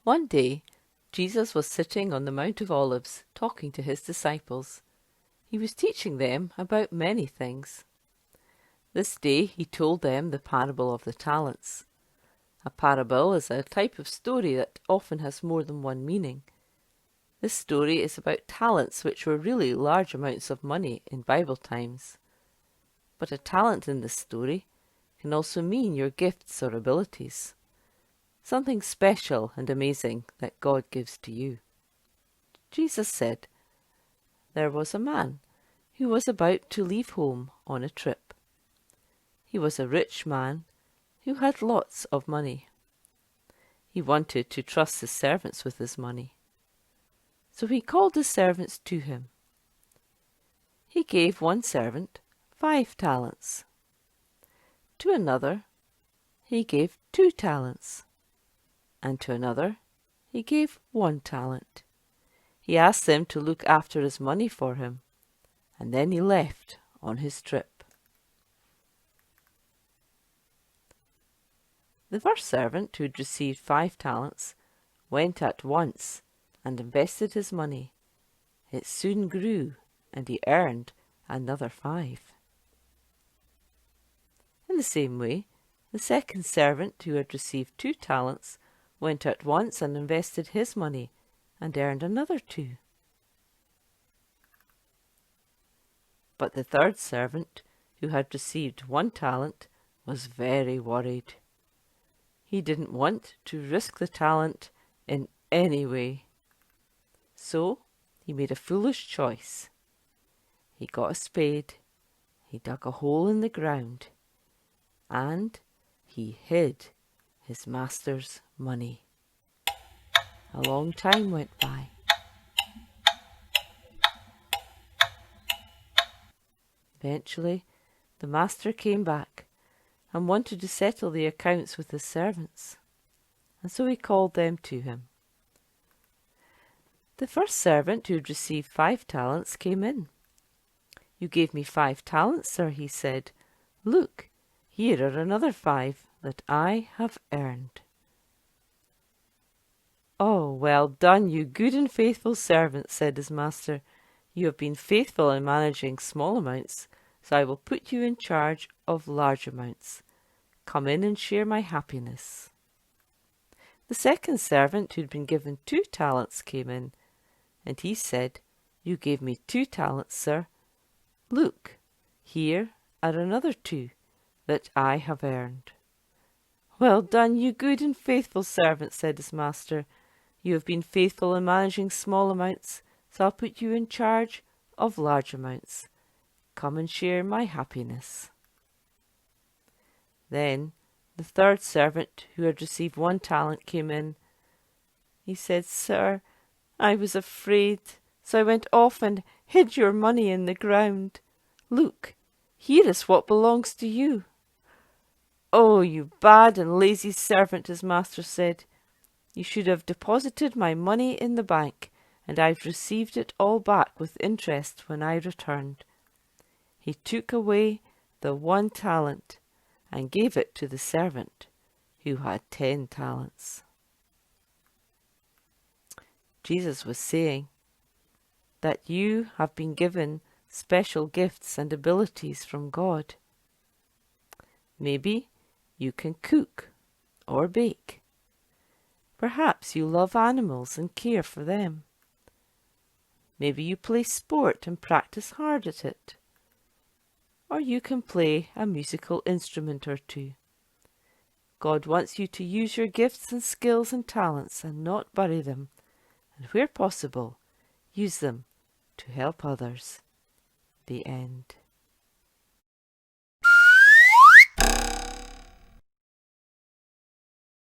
One day, Jesus was sitting on the Mount of Olives talking to his disciples. He was teaching them about many things. This day he told them the parable of the talents. A parable is a type of story that often has more than one meaning. This story is about talents, which were really large amounts of money in Bible times. But a talent in this story can also mean your gifts or abilities, something special and amazing that God gives to you. Jesus said, "There was a man who was about to leave home on a trip. He was a rich man who had lots of money. He wanted to trust his servants with his money. So he called his servants to him. He gave one servant 5 talents. To another he gave 2 talents. And to another he gave 1 talent. He asked them to look after his money for him, and then he left on his trip." The first servant, who had received 5 talents, went at once and invested his money. It soon grew, and he earned another 5. In the same way, the second servant, who had received 2 talents, went at once and invested his money, and earned another 2. But the third servant, who had received 1 talent, was very worried. He didn't want to risk the talent in any way. So he made a foolish choice. He got a spade, he dug a hole in the ground, and he hid his master's money. A long time went by. Eventually, the master came back and wanted to settle the accounts with his servants, and so he called them to him. The first servant, who had received 5 talents, came in. "You gave me 5 talents, sir," he said. "Look, here are another 5 that I have earned." "Oh, well done, you good and faithful servant," said his master. "You have been faithful in managing small amounts, so I will put you in charge of large amounts. Come in and share my happiness." The second servant, who had been given 2 talents, came in, and he said, "You gave me 2 talents, sir. Look, here are another 2 that I have earned." "Well done, you good and faithful servant," said his master. "You have been faithful in managing small amounts, so I'll put you in charge of large amounts. Come and share my happiness." Then the third servant, who had received 1 talent, came in. He said, "Sir, I was afraid, so I went off and hid your money in the ground. Look, here is what belongs to you." "Oh, you bad and lazy servant," his master said. "You should have deposited my money in the bank, and I've received it all back with interest when I returned." He took away the 1 talent and gave it to the servant who had 10 talents. Jesus was saying that you have been given special gifts and abilities from God. Maybe you can cook or bake. Perhaps you love animals and care for them. Maybe you play sport and practice hard at it. Or you can play a musical instrument or 2. God wants you to use your gifts and skills and talents and not bury them, and where possible, use them to help others. The end.